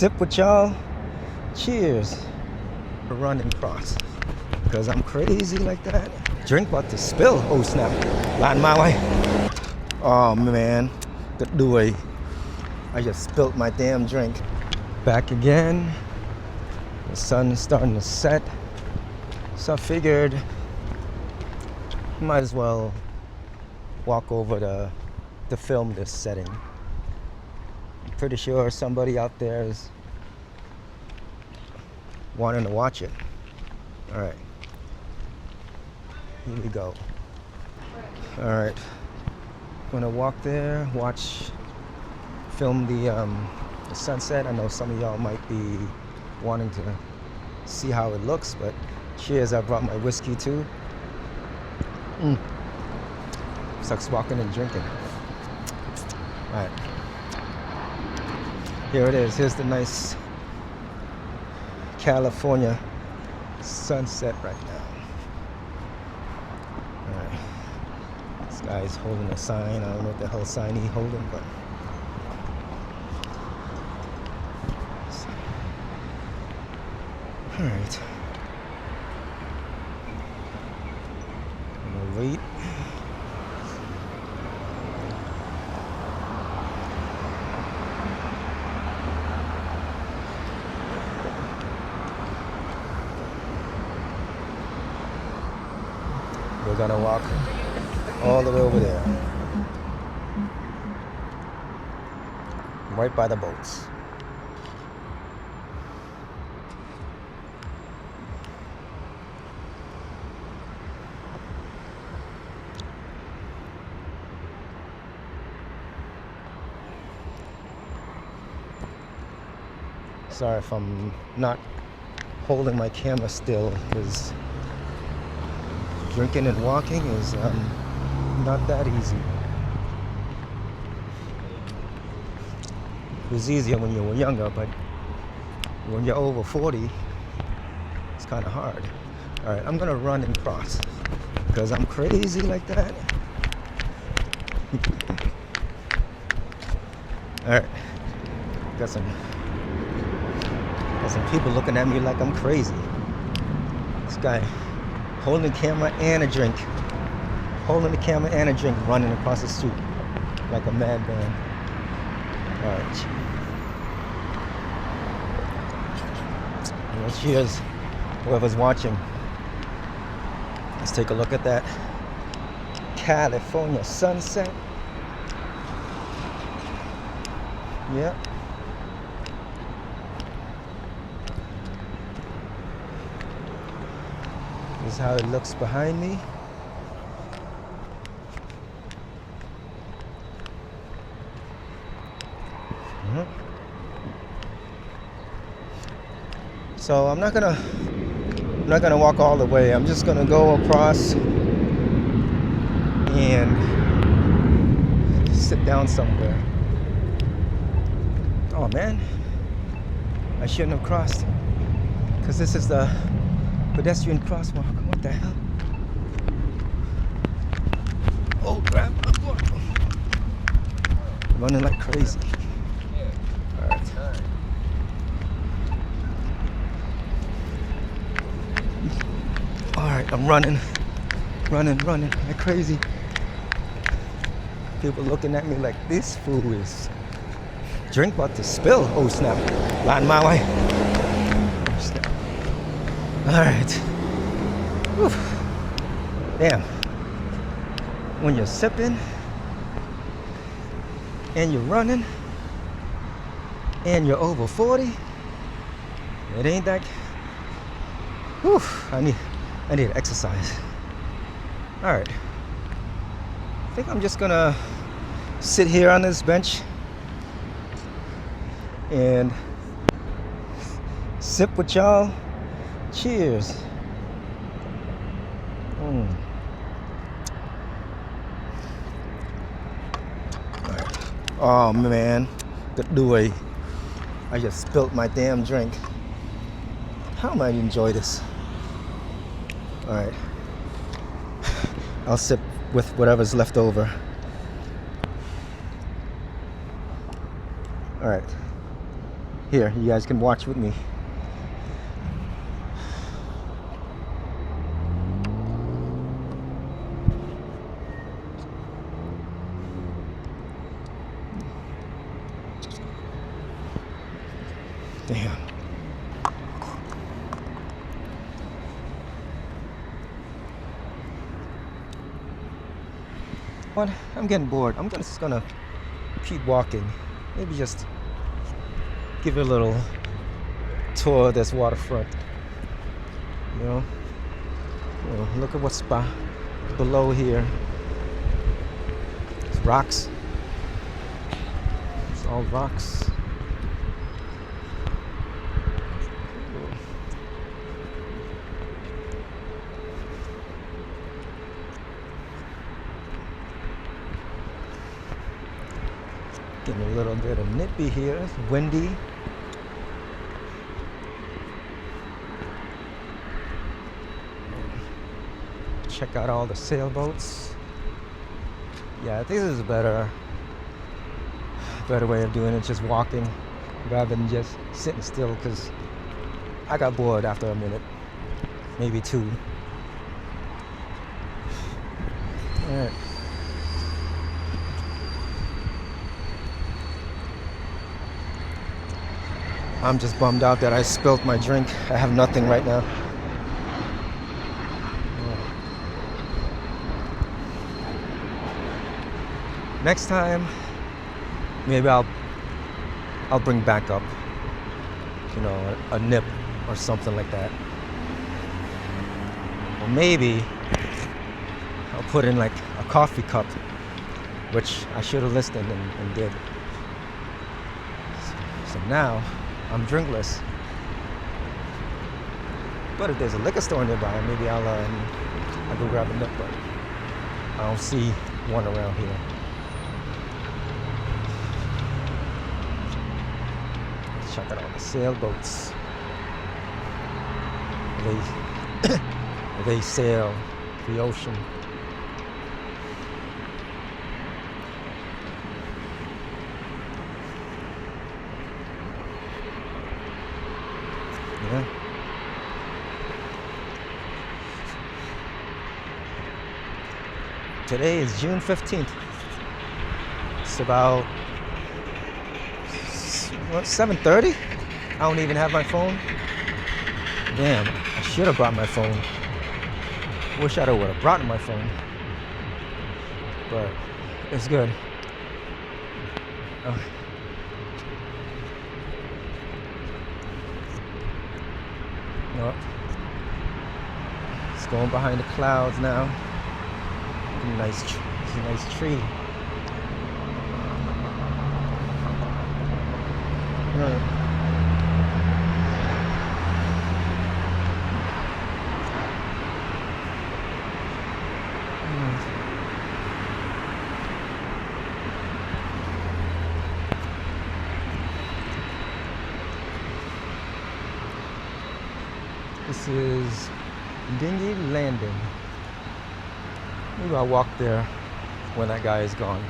sip with y'all. Cheers. Running cross. Because I'm crazy like that. Drink about to spill. Oh snap. Line my way. Oh man. Good doy. I just spilled my damn drink. Back again. The sun's starting to set. So I figured might as well walk over to film this setting. I'm pretty sure somebody out there is wanting to watch it. All right, here we go. All right, I'm gonna walk there, film the sunset. I know some of y'all might be wanting to see how it looks, but cheers. I brought my whiskey too. Sucks walking and drinking. All right, here it is. Here's the nice California sunset right now. All right, this guy's holding a sign. I don't know what the hell sign he's holding, but all right. I'm gonna wait. We're gonna walk all the way over there, right by the boats. Sorry if I'm not holding my camera still, because drinking and walking is not that easy. It was easier when you were younger, but when you're over 40, it's kind of hard. All right, I'm gonna run and cross because I'm crazy like that. All right, got some people looking at me like I'm crazy. This guy holding the camera and a drink. Holding the camera and a drink, running across the street like a madman. All right. Well, cheers, whoever's watching. Let's take a look at that California sunset. Yep. This is how it looks behind me. So I'm not gonna walk all the way. I'm just gonna go across and sit down somewhere. Oh man, I shouldn't have crossed, because this is the pedestrian crosswalk. What the hell? Oh crap, I'm running like crazy. Alright, I'm running like crazy. People looking at me like this fool is drink about to spill. Oh snap, line my way. Oh, snap. Alright. Whew. Damn. When you're sipping and you're running and you're over 40, it ain't that. Whew, I need to exercise. All right. I think I'm just gonna sit here on this bench and sip with y'all. Cheers. All right. Oh man, good doy. I just spilled my damn drink. How am I gonna enjoy this? All right, I'll sip with whatever's left over. All right, Here, you guys can watch with me. Damn. But I'm getting bored. I'm just gonna keep walking. Maybe just give it a little tour of this waterfront. You know? Oh, look at what's below here. It's rocks. It's all rocks. Getting a little bit of nippy here. It's windy. Check out all the sailboats. Yeah, this is a better way of doing it, just walking rather than just sitting still, because I got bored after a minute, maybe two. All right. I'm just bummed out that I spilt my drink. I have nothing right now. Next time, maybe I'll bring back up, you know, a nip or something like that. Or maybe I'll put in like a coffee cup, which I should have listened and did. So now I'm drinkless. But if there's a liquor store nearby, maybe I'll go grab a nip, but I don't see one around here. Check out all the sailboats. They sail the ocean. Yeah. Today is June 15th. It's about 7:30? I don't even have my phone. Damn, I should have brought my phone. Wish I would have brought my phone. But it's good. Oh. No. It's going behind the clouds now. It's a nice tree. This is Dingy Landing. Maybe I'll walk there when that guy is gone.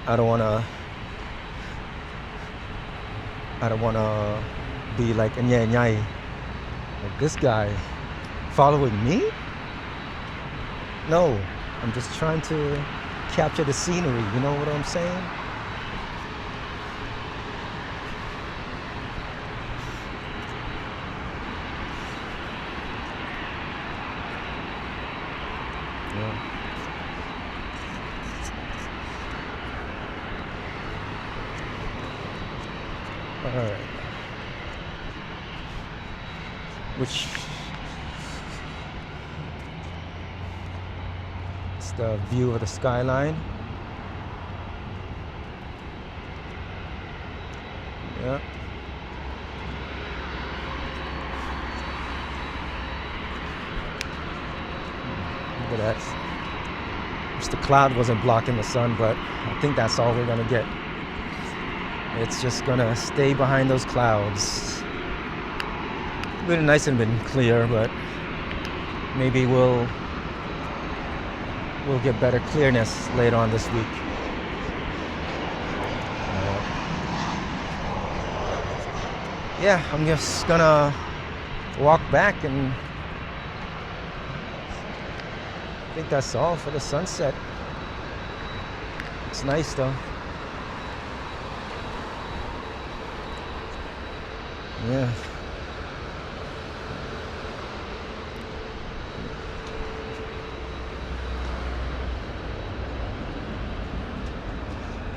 I don't wanna be like nyai. Like this guy following me? No, I'm just trying to capture the scenery, you know what I'm saying? Yeah. All right. Which it's the view of the skyline. Yeah. Look at that. Wish the cloud wasn't blocking the sun, but I think that's all we're gonna get. It's just gonna stay behind those clouds. Been nice and been clear, but maybe we'll get better clearness later on this week. yeah, I'm just gonna walk back, and I think that's all for the sunset. It's nice though. Yeah.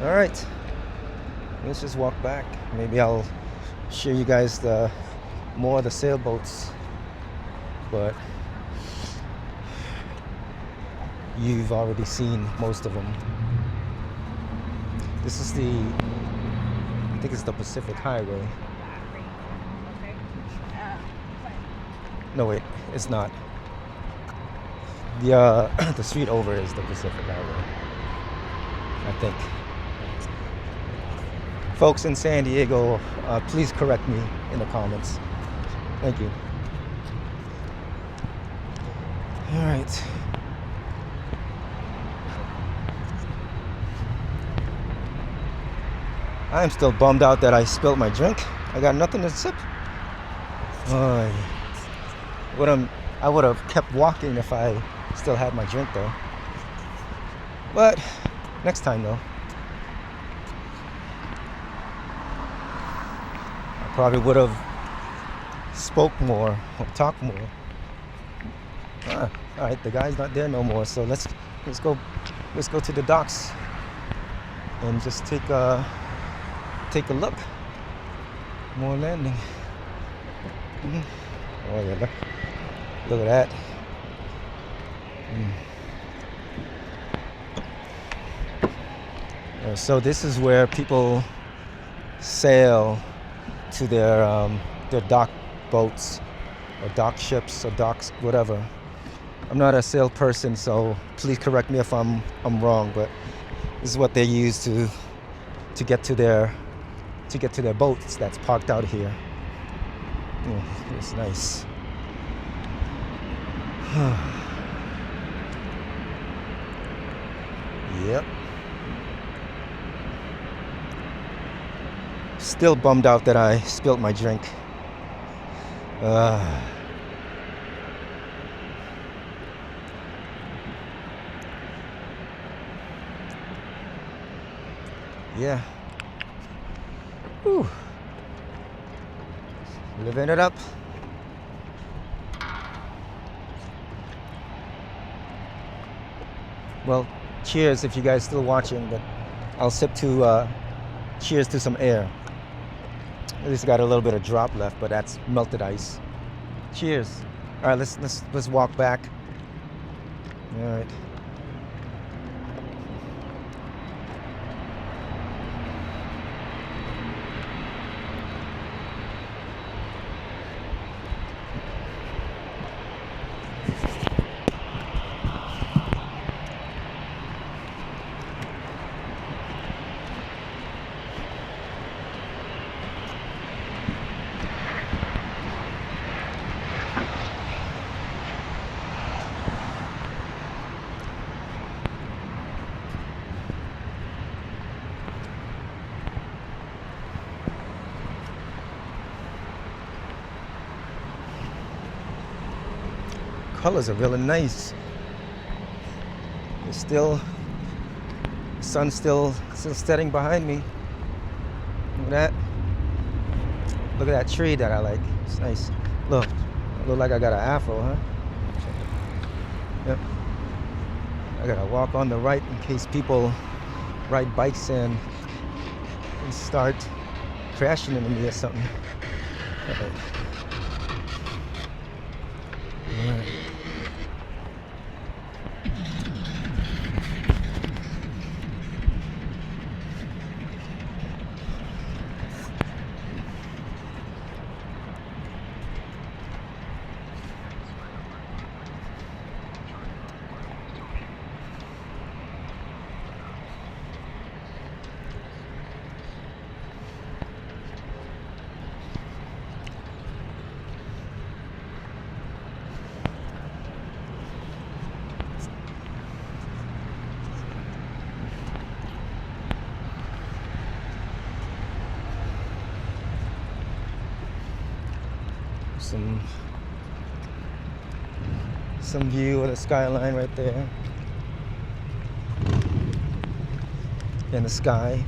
All right. Let's just walk back. Maybe I'll show you guys the more of the sailboats, but you've already seen most of them. This is I think it's the Pacific Highway. No, wait, it's not. The street over is the Pacific Highway, I think. Folks in San Diego, please correct me in the comments. Thank you. All right. I'm still bummed out that I spilled my drink. I got nothing to sip. I would have kept walking if I still had my drink though. But next time though. I probably would have spoke more or talked more. All right, the guy's not there no more, so let's go to the docks and just take a look. More landing. Oh yeah, look at that. So this is where people sail to their dock boats or dock ships or docks, whatever. I'm not a sail person, so please correct me if I'm wrong, but this is what they use to get to their boats that's parked out here. It's nice. Yep. Still bummed out that I spilled my drink. Yeah. Whew. Living it up. Well, cheers if you guys still watching, but I'll sip to cheers to some air. At least got a little bit of drop left, but that's melted ice. Cheers. All right, let's walk back. All right. Colors are really nice. It's still, the sun's still setting behind me. Look at that. Look at that tree that I like. It's nice. Look, I look like I got an afro, huh? Yep. I gotta walk on the right in case people ride bikes and start crashing into me or something. Okay. All right. some view of the skyline right there. And the sky.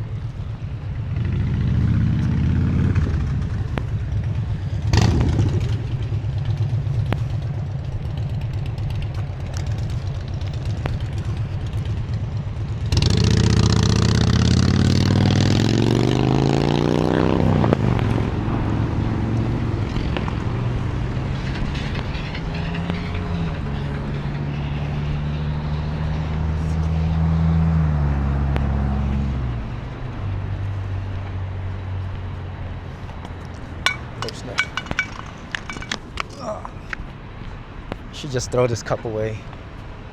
Should just throw this cup away.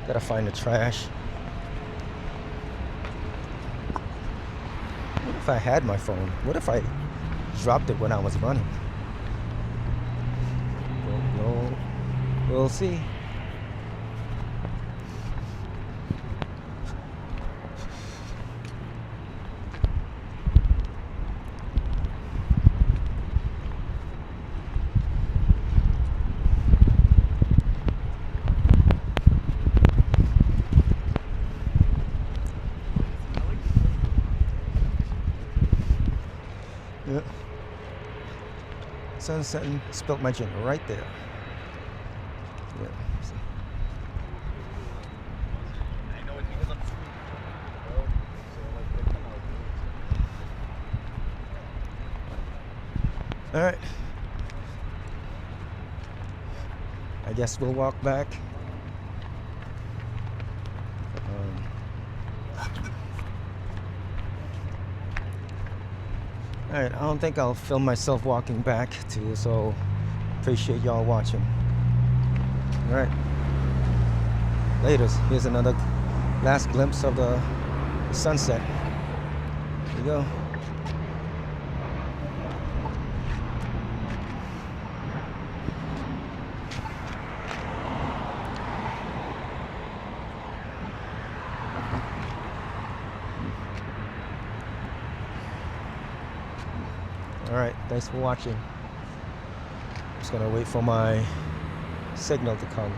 Gotta find the trash. What if I had my phone? What if I dropped it when I was running? We'll see. Yeah. Sunset and spilt my gin right there. Yeah. All right. I guess we'll walk back. All right, I don't think I'll film myself walking back too, so appreciate y'all watching. All right, laters. Here's another last glimpse of the sunset. Here you go. All right, thanks for watching. Just gonna wait for my signal to come.